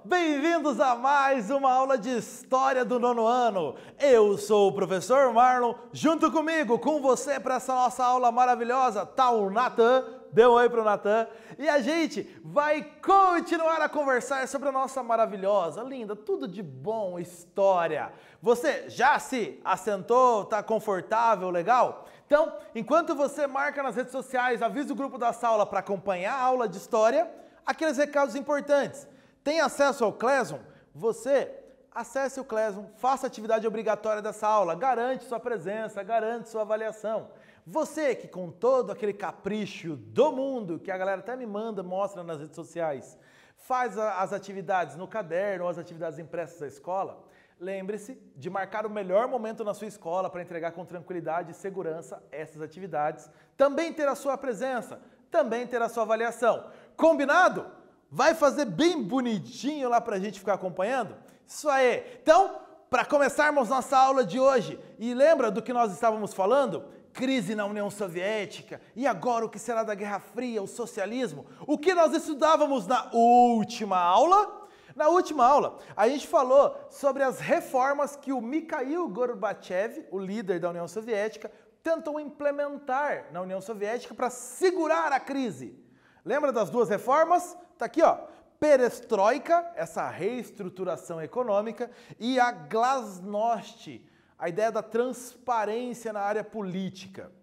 Bem-vindos a mais uma aula de História do nono ano. Eu sou o professor Marlon, junto comigo, com você para essa nossa aula maravilhosa, tá o Natan, dê um oi pro Natan, e a gente vai continuar a conversar sobre a nossa maravilhosa, linda, tudo de bom história. Você já se assentou, tá confortável, legal? Então, enquanto você marca nas redes sociais, avisa o grupo da sala para acompanhar a aula de história, aqueles recados importantes. Tem acesso ao Classroom? Você acesse o Classroom, faça a atividade obrigatória dessa aula, garante sua presença, garante sua avaliação. Você que com todo aquele capricho do mundo, que a galera até me manda, mostra nas redes sociais, faz as atividades no caderno ou as atividades impressas da escola, lembre-se de marcar o melhor momento na sua escola para entregar com tranquilidade e segurança essas atividades, também ter a sua presença, também ter a sua avaliação. Combinado? Vai fazer bem bonitinho lá para a gente ficar acompanhando? Isso aí! Então, para começarmos nossa aula de hoje, e lembra do que nós estávamos falando? Crise na União Soviética, e agora o que será da Guerra Fria, o socialismo? O que nós estudávamos na última aula? Na última aula, a gente falou sobre as reformas que o Mikhail Gorbachev, o líder da União Soviética, tentou implementar na União Soviética para segurar a crise. Lembra das duas reformas? Tá aqui, ó. Perestroika, essa reestruturação econômica, e a glasnost, a ideia da transparência na área política.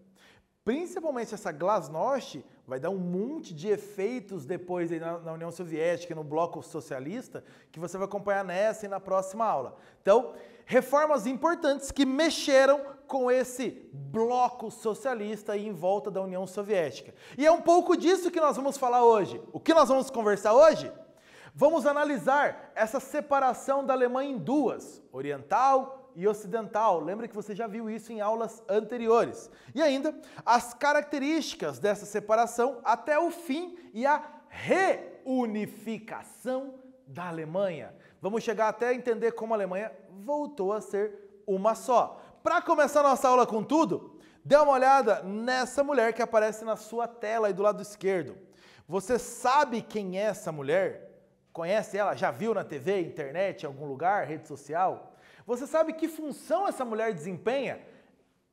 Principalmente essa glasnost vai dar um monte de efeitos depois aí na União Soviética, no bloco socialista, que você vai acompanhar nessa e na próxima aula. Então, reformas importantes que mexeram com esse bloco socialista aí em volta da União Soviética. E é um pouco disso que nós vamos falar hoje. O que nós vamos conversar hoje? Vamos analisar essa separação da Alemanha em duas, oriental e ocidental. Lembra que você já viu isso em aulas anteriores. E ainda as características dessa separação até o fim e a reunificação da Alemanha. Vamos chegar até entender como a Alemanha voltou a ser uma só. Para começar nossa aula com tudo, dê uma olhada nessa mulher que aparece na sua tela aí do lado esquerdo. Você sabe quem é essa mulher? Conhece ela? Já viu na TV, internet, em algum lugar, rede social? Você sabe que função essa mulher desempenha?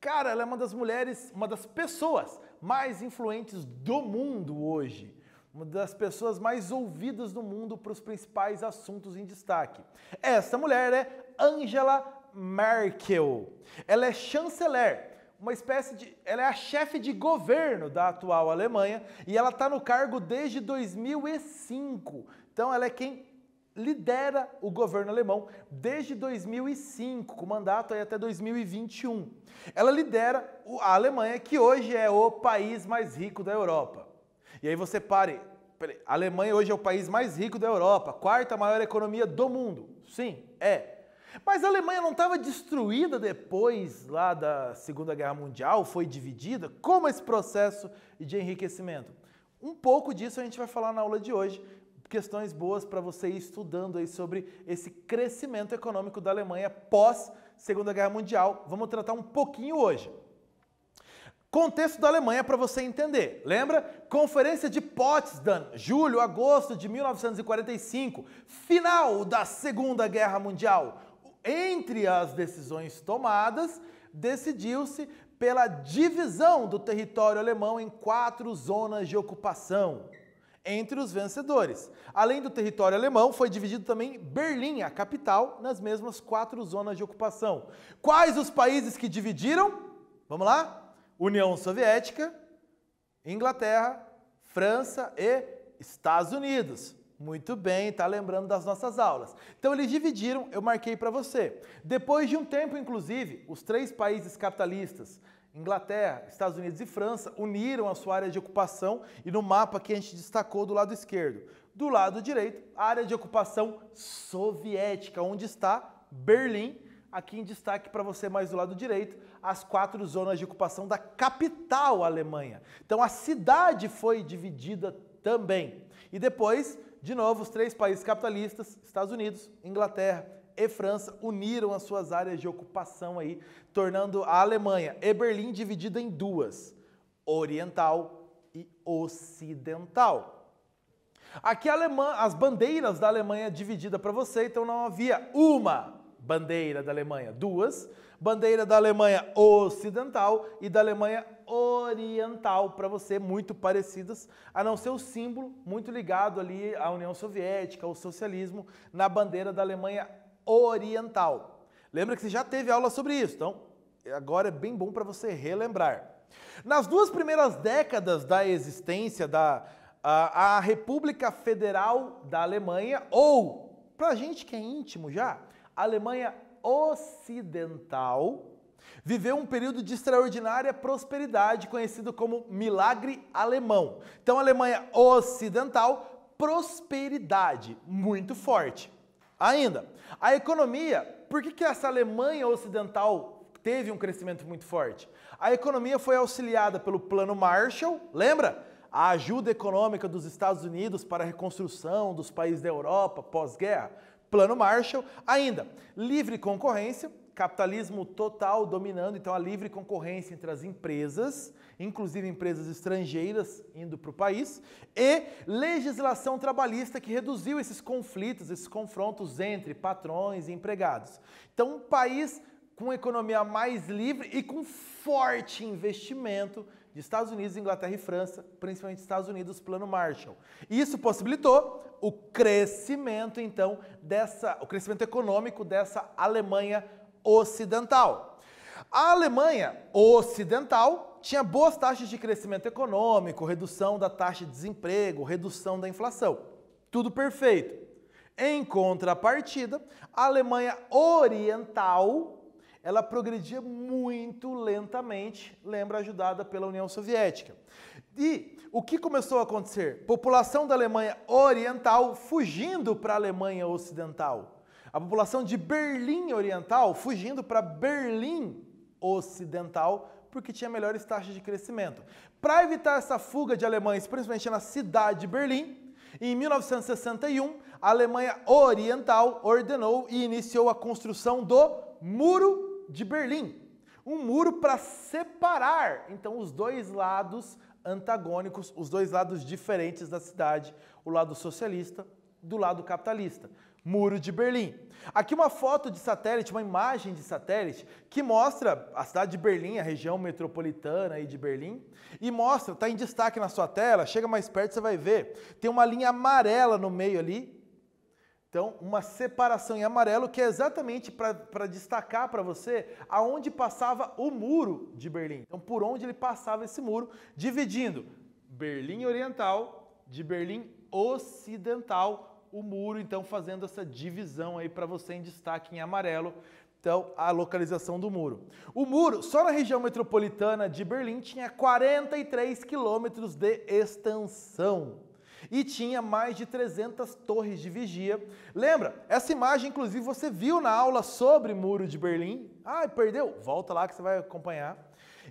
Cara, ela é uma das mulheres, uma das pessoas mais influentes do mundo hoje. Uma das pessoas mais ouvidas do mundo para os principais assuntos em destaque. Essa mulher é Angela Merkel. Ela é chanceler, ela é a chefe de governo da atual Alemanha e ela está no cargo desde 2005. Então ela é quem lidera o governo alemão desde 2005, com mandato aí até 2021. Ela lidera a Alemanha, que hoje é o país mais rico da Europa. E aí você pare, a Alemanha hoje é o país mais rico da Europa, quarta maior economia do mundo. Sim, é. Mas a Alemanha não estava destruída depois lá da Segunda Guerra Mundial, foi dividida? Como esse processo de enriquecimento? Um pouco disso a gente vai falar na aula de hoje, questões boas para você ir estudando aí sobre esse crescimento econômico da Alemanha pós Segunda Guerra Mundial. Vamos tratar um pouquinho hoje. Contexto da Alemanha para você entender. Lembra? Conferência de Potsdam, julho, agosto de 1945, final da Segunda Guerra Mundial. Entre as decisões tomadas, decidiu-se pela divisão do território alemão em 4 zonas de ocupação. Entre os vencedores. Além do território alemão, foi dividido também Berlim, a capital, nas mesmas 4 zonas de ocupação. Quais os países que dividiram? Vamos lá? União Soviética, Inglaterra, França e Estados Unidos. Muito bem, tá lembrando das nossas aulas. Então eles dividiram, eu marquei para você. Depois de um tempo, inclusive, os 3 países capitalistas, Inglaterra, Estados Unidos e França, uniram a sua área de ocupação e no mapa que a gente destacou do lado esquerdo. Do lado direito, a área de ocupação soviética, onde está Berlim, aqui em destaque para você mais do lado direito, as 4 zonas de ocupação da capital Alemanha. Então a cidade foi dividida também. E depois, de novo, os 3 países capitalistas, Estados Unidos, Inglaterra e França, uniram as suas áreas de ocupação aí, tornando a Alemanha e Berlim dividida em 2, oriental e ocidental. Aqui as bandeiras da Alemanha dividida para você, então não havia uma bandeira da Alemanha, duas. Bandeira da Alemanha Ocidental e da Alemanha Oriental, para você, muito parecidas, a não ser o símbolo muito ligado ali à União Soviética, ao socialismo, na bandeira da Alemanha Oriental. Lembra que você já teve aula sobre isso, então agora é bem bom para você relembrar. Nas duas primeiras décadas da existência a República Federal da Alemanha, ou, pra gente que é íntimo já, a Alemanha Ocidental, viveu um período de extraordinária prosperidade, conhecido como Milagre Alemão. Então, a Alemanha Ocidental, prosperidade muito forte. Ainda, a economia, por que essa Alemanha Ocidental teve um crescimento muito forte? A economia foi auxiliada pelo Plano Marshall, lembra? A ajuda econômica dos Estados Unidos para a reconstrução dos países da Europa pós-guerra. Plano Marshall. Ainda, livre concorrência, capitalismo total dominando, então a livre concorrência entre as empresas, inclusive empresas estrangeiras indo para o país, e legislação trabalhista que reduziu esses conflitos, esses confrontos entre patrões e empregados. Então, um país com economia mais livre e com forte investimento de Estados Unidos, Inglaterra e França, principalmente Estados Unidos, Plano Marshall. Isso possibilitou o crescimento, então, o crescimento econômico dessa Alemanha Ocidental. A Alemanha Ocidental tinha boas taxas de crescimento econômico, redução da taxa de desemprego, redução da inflação. Tudo perfeito. Em contrapartida, a Alemanha Oriental, ela progredia muito lentamente, lembra, ajudada pela União Soviética. E o que começou a acontecer? População da Alemanha Oriental fugindo para a Alemanha Ocidental. A população de Berlim Oriental fugindo para Berlim Ocidental, porque tinha melhores taxas de crescimento. Para evitar essa fuga de alemães, principalmente na cidade de Berlim, em 1961, a Alemanha Oriental ordenou e iniciou a construção do Muro de Berlim, um muro para separar, então, os dois lados antagônicos, os dois lados diferentes da cidade, o lado socialista do lado capitalista. Muro de Berlim. Aqui uma foto de satélite, uma imagem de satélite, que mostra a cidade de Berlim, a região metropolitana aí de Berlim, e mostra, está em destaque na sua tela, chega mais perto você vai ver, tem uma linha amarela no meio ali. Então, uma separação em amarelo que é exatamente para destacar para você aonde passava o muro de Berlim. Então, por onde ele passava esse muro, dividindo Berlim Oriental de Berlim Ocidental, o muro, então, fazendo essa divisão aí para você em destaque em amarelo. Então, a localização do muro. O muro, só na região metropolitana de Berlim, tinha 43 quilômetros de extensão. E tinha mais de 300 torres de vigia. Lembra? Essa imagem, inclusive, você viu na aula sobre Muro de Berlim. Ah, perdeu? Volta lá que você vai acompanhar.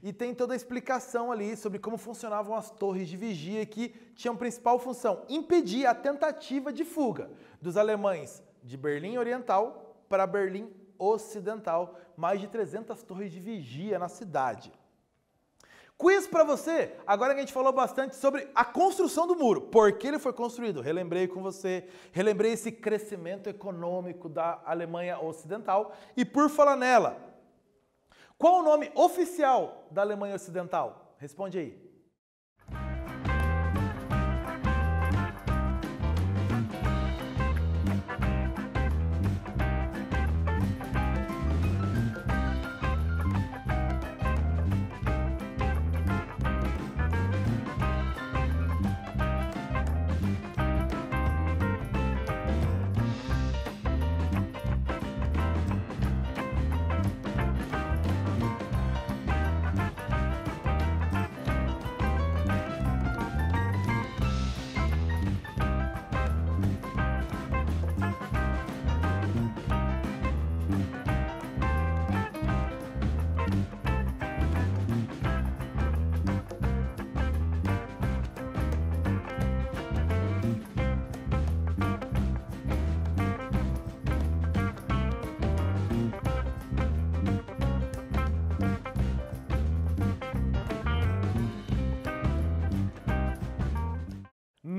E tem toda a explicação ali sobre como funcionavam as torres de vigia que tinham principal função: impedir a tentativa de fuga dos alemães de Berlim Oriental para Berlim Ocidental. Mais de 300 torres de vigia na cidade. Quiz para você, agora que a gente falou bastante sobre a construção do muro, por que ele foi construído, relembrei com você, relembrei esse crescimento econômico da Alemanha Ocidental, e por falar nela, qual o nome oficial da Alemanha Ocidental? Responde aí.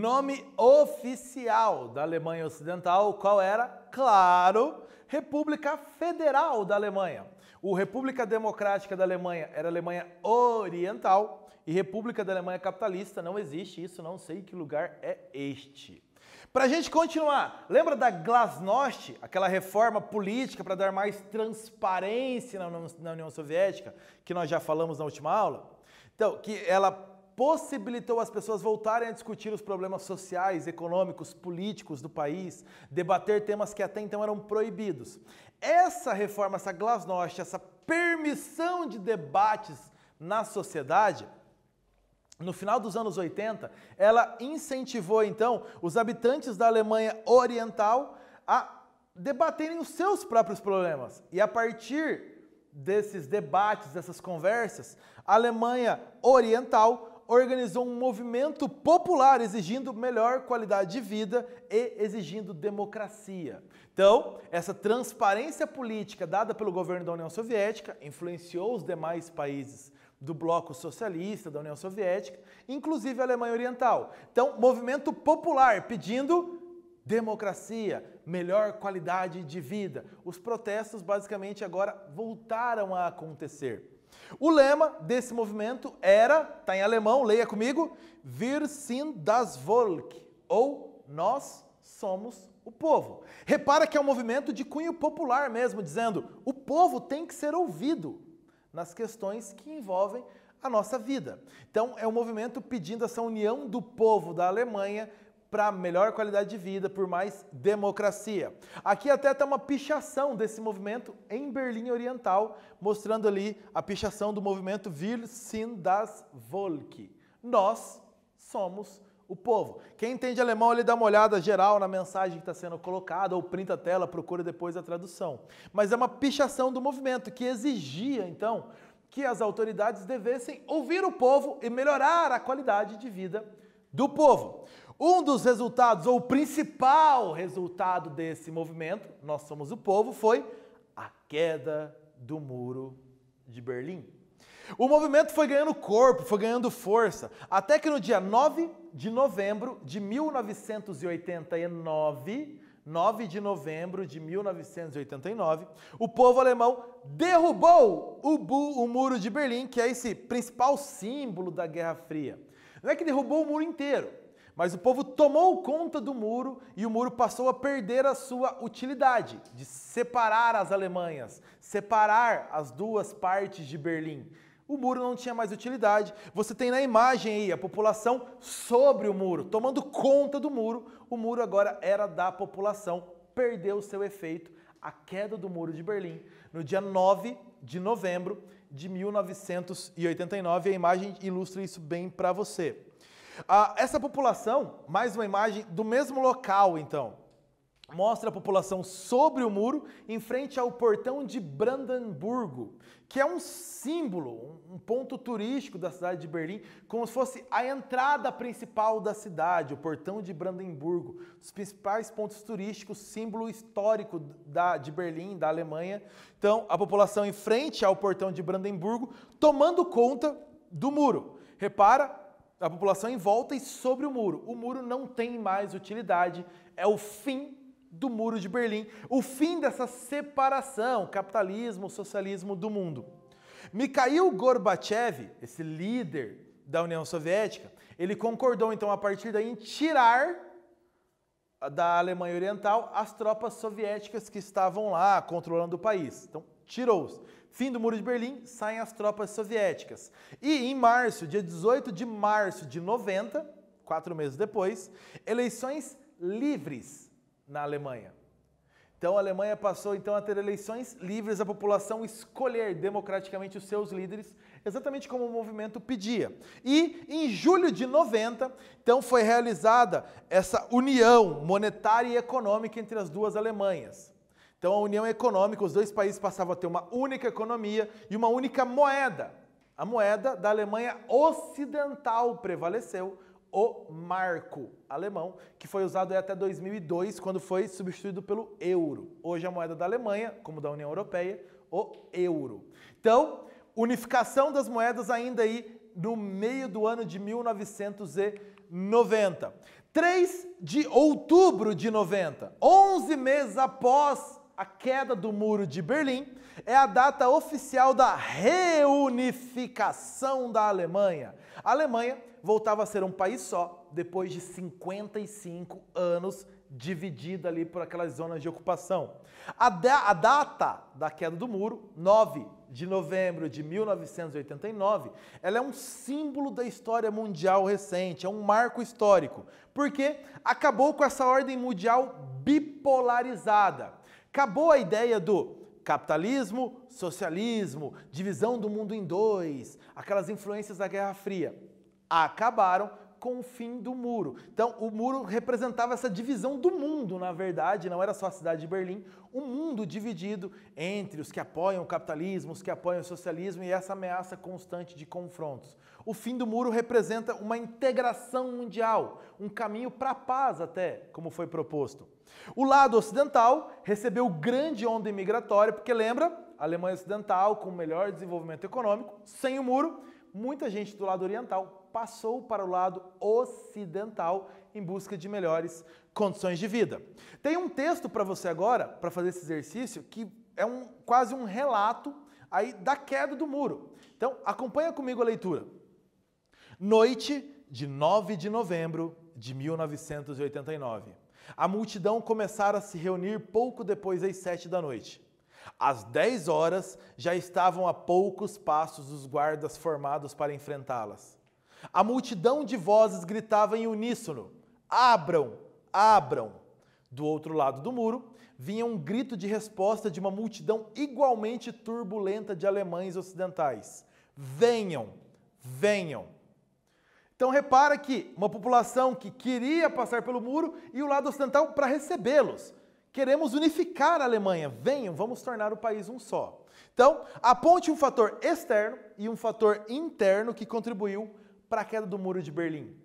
nome oficial da Alemanha Ocidental, qual era? Claro, República Federal da Alemanha. O República Democrática da Alemanha era Alemanha Oriental e República da Alemanha Capitalista não existe, isso não sei que lugar é este. Para a gente continuar, lembra da Glasnost, aquela reforma política para dar mais transparência na União Soviética, que nós já falamos na última aula? Então, que ela possibilitou as pessoas voltarem a discutir os problemas sociais, econômicos, políticos do país, debater temas que até então eram proibidos. Essa reforma, essa Glasnost, essa permissão de debates na sociedade, no final dos anos 80, ela incentivou, então, os habitantes da Alemanha Oriental a debaterem os seus próprios problemas. E a partir desses debates, dessas conversas, a Alemanha Oriental organizou um movimento popular exigindo melhor qualidade de vida e exigindo democracia. Então, essa transparência política dada pelo governo da União Soviética influenciou os demais países do bloco socialista da União Soviética, inclusive a Alemanha Oriental. Então, movimento popular pedindo democracia, melhor qualidade de vida. Os protestos basicamente agora voltaram a acontecer. O lema desse movimento era, está em alemão, leia comigo, Wir sind das Volk, ou Nós somos o povo. Repara que é um movimento de cunho popular mesmo, dizendo o povo tem que ser ouvido nas questões que envolvem a nossa vida. Então, é um movimento pedindo essa união do povo da Alemanha para melhor qualidade de vida, por mais democracia. Aqui até está uma pichação desse movimento em Berlim Oriental, mostrando ali a pichação do movimento Wir sind das Volk. Nós somos o povo. Quem entende alemão, ele dá uma olhada geral na mensagem que está sendo colocada, ou printa a tela, procura depois a tradução. Mas é uma pichação do movimento que exigia, então, que as autoridades devessem ouvir o povo e melhorar a qualidade de vida do povo. Um dos resultados, ou o principal resultado desse movimento, Nós Somos o Povo, foi a queda do Muro de Berlim. O movimento foi ganhando corpo, foi ganhando força, até que no dia 9 de novembro de 1989, 9 de novembro de 1989, o povo alemão derrubou o Muro de Berlim, que é esse principal símbolo da Guerra Fria. Não é que derrubou o muro inteiro, mas o povo tomou conta do muro e o muro passou a perder a sua utilidade de separar as Alemanhas, separar as duas partes de Berlim. O muro não tinha mais utilidade. Você tem na imagem aí a população sobre o muro, tomando conta do muro. O muro agora era da população, perdeu seu efeito. A queda do Muro de Berlim, no dia 9 de novembro de 1989. A imagem ilustra isso bem para você. Essa população, mais uma imagem do mesmo local, então, mostra a população sobre o muro, em frente ao portão de Brandemburgo, que é um símbolo, um ponto turístico da cidade de Berlim, como se fosse a entrada principal da cidade, o portão de Brandemburgo, os principais pontos turísticos, símbolo histórico de Berlim, da Alemanha. Então, a população em frente ao portão de Brandemburgo, tomando conta do muro. Repara, a população em volta e sobre o muro. O muro não tem mais utilidade, é o fim do Muro de Berlim, o fim dessa separação, capitalismo, socialismo do mundo. Mikhail Gorbachev, esse líder da União Soviética, ele concordou então a partir daí em tirar da Alemanha Oriental as tropas soviéticas que estavam lá controlando o país. Então, tirou-os. Fim do Muro de Berlim, saem as tropas soviéticas. E em março, dia 18 de março de 90, 4 meses depois, eleições livres na Alemanha. Então a Alemanha passou então a ter eleições livres, a população escolher democraticamente os seus líderes, exatamente como o movimento pedia. E em julho de 90, então foi realizada essa união monetária e econômica entre as duas Alemanhas. Então a união econômica, os dois países passavam a ter uma única economia e uma única moeda. A moeda da Alemanha Ocidental prevaleceu, o marco alemão, que foi usado até 2002, quando foi substituído pelo euro. Hoje a moeda da Alemanha, como da União Europeia, o euro. Então, unificação das moedas ainda aí no meio do ano de 1990. 3 de outubro de 90, 11 meses após a queda do Muro de Berlim, é a data oficial da reunificação da Alemanha. A Alemanha voltava a ser um país só, depois de 55 anos dividida ali por aquelas zonas de ocupação. A data da queda do muro, 9 de novembro de 1989, ela é um símbolo da história mundial recente, é um marco histórico, porque acabou com essa ordem mundial bipolarizada. Acabou a ideia do capitalismo, socialismo, divisão do mundo em dois, aquelas influências da Guerra Fria. Acabaram com o fim do muro. Então, o muro representava essa divisão do mundo, na verdade, não era só a cidade de Berlim, um mundo dividido entre os que apoiam o capitalismo, os que apoiam o socialismo e essa ameaça constante de confrontos. O fim do muro representa uma integração mundial, um caminho para a paz até, como foi proposto. O lado ocidental recebeu grande onda imigratória, porque lembra, a Alemanha Ocidental com melhor desenvolvimento econômico, sem o muro, muita gente do lado oriental passou para o lado ocidental em busca de melhores condições de vida. Tem um texto para você agora, para fazer esse exercício, que é quase um relato aí da queda do muro. Então, acompanha comigo a leitura. Noite de 9 de novembro de 1989. A multidão começara a se reunir pouco depois das 7 da noite. Às 10 horas, já estavam a poucos passos os guardas formados para enfrentá-las. A multidão de vozes gritava em uníssono: "Abram! Abram!" Do outro lado do muro, vinha um grito de resposta de uma multidão igualmente turbulenta de alemães ocidentais: "Venham! Venham!" Então repara que uma população que queria passar pelo muro e o lado ocidental para recebê-los. Queremos unificar a Alemanha. Venham, vamos tornar o país um só. Então, aponte um fator externo e um fator interno que contribuiu para a queda do Muro de Berlim.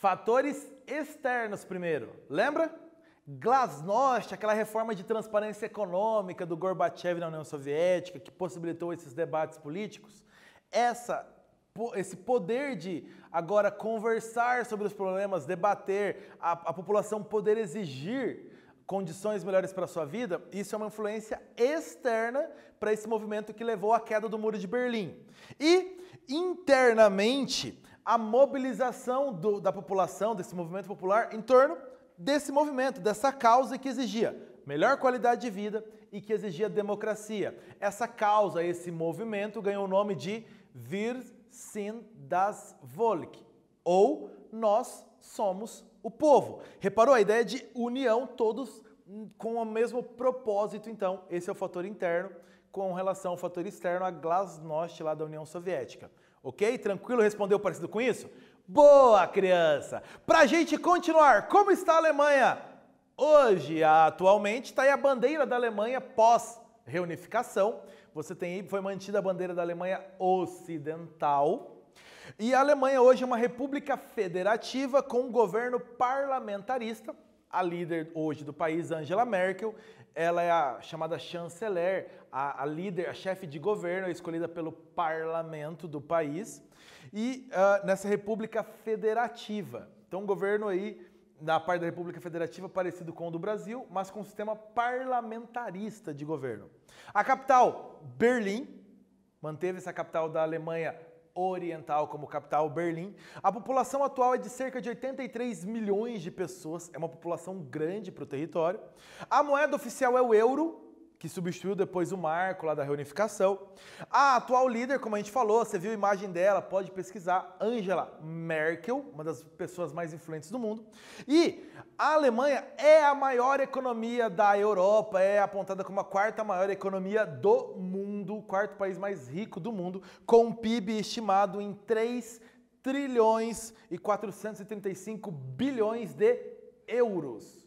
Fatores externos primeiro, lembra? Glasnost, aquela reforma de transparência econômica do Gorbachev na União Soviética, que possibilitou esses debates políticos. Esse poder de agora conversar sobre os problemas, debater, a população poder exigir condições melhores para a sua vida, isso é uma influência externa para esse movimento que levou à queda do Muro de Berlim. E, internamente, a mobilização da população, desse movimento popular, em torno desse movimento, dessa causa que exigia melhor qualidade de vida e que exigia democracia. Essa causa, esse movimento, ganhou o nome de Wir sind das Volk, ou Nós somos o povo. Reparou a ideia de união, todos com o mesmo propósito, então. Esse é o fator interno, com relação ao fator externo, a Glasnost lá da União Soviética. Ok? Tranquilo? Respondeu parecido com isso? Boa, criança! Pra gente continuar, como está a Alemanha? Hoje, atualmente, está aí a bandeira da Alemanha pós-reunificação. Você tem aí, foi mantida a bandeira da Alemanha Ocidental. E a Alemanha hoje é uma república federativa com um governo parlamentarista. A líder hoje do país, Angela Merkel, ela é a chamada chanceler, a líder, a chefe de governo, é escolhida pelo parlamento do país. E nessa república federativa. Então, um governo aí, na parte da república federativa, parecido com o do Brasil, mas com um sistema parlamentarista de governo. A capital, Berlim, manteve essa capital da Alemanha Oriental como capital, Berlim. A população atual é de cerca de 83 milhões de pessoas, é uma população grande para o território. A moeda oficial é o euro, que substituiu depois o marco lá da reunificação. A atual líder, como a gente falou, você viu a imagem dela, pode pesquisar, Angela Merkel, uma das pessoas mais influentes do mundo. E a Alemanha é a maior economia da Europa, é apontada como a quarta maior economia do mundo, o quarto país mais rico do mundo, com um PIB estimado em 3 trilhões e 435 bilhões de euros.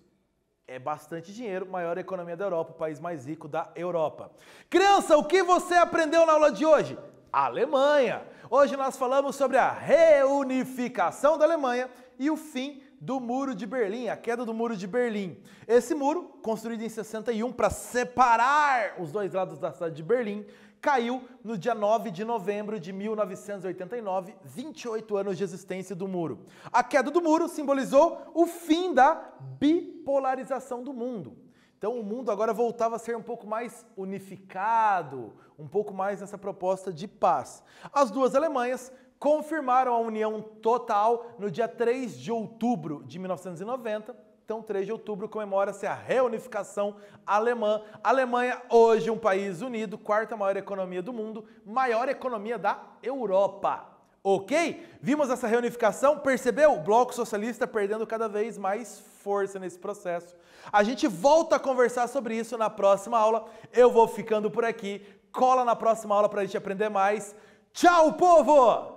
É bastante dinheiro, maior economia da Europa, o país mais rico da Europa. Criança, o que você aprendeu na aula de hoje? A Alemanha. Hoje nós falamos sobre a reunificação da Alemanha e o fim do Muro de Berlim, a queda do Muro de Berlim. Esse muro, construído em 61 para separar os dois lados da cidade de Berlim, caiu no dia 9 de novembro de 1989, 28 anos de existência do muro. A queda do muro simbolizou o fim da bipolarização do mundo. Então o mundo agora voltava a ser um pouco mais unificado, um pouco mais nessa proposta de paz. As duas Alemanhas confirmaram a união total no dia 3 de outubro de 1990. Então, 3 de outubro comemora-se a reunificação alemã. A Alemanha, hoje um país unido, quarta maior economia do mundo, maior economia da Europa. Ok? Vimos essa reunificação, percebeu? O Bloco Socialista perdendo cada vez mais força nesse processo. A gente volta a conversar sobre isso na próxima aula. Eu vou ficando por aqui. Cola na próxima aula para a gente aprender mais. Tchau, povo!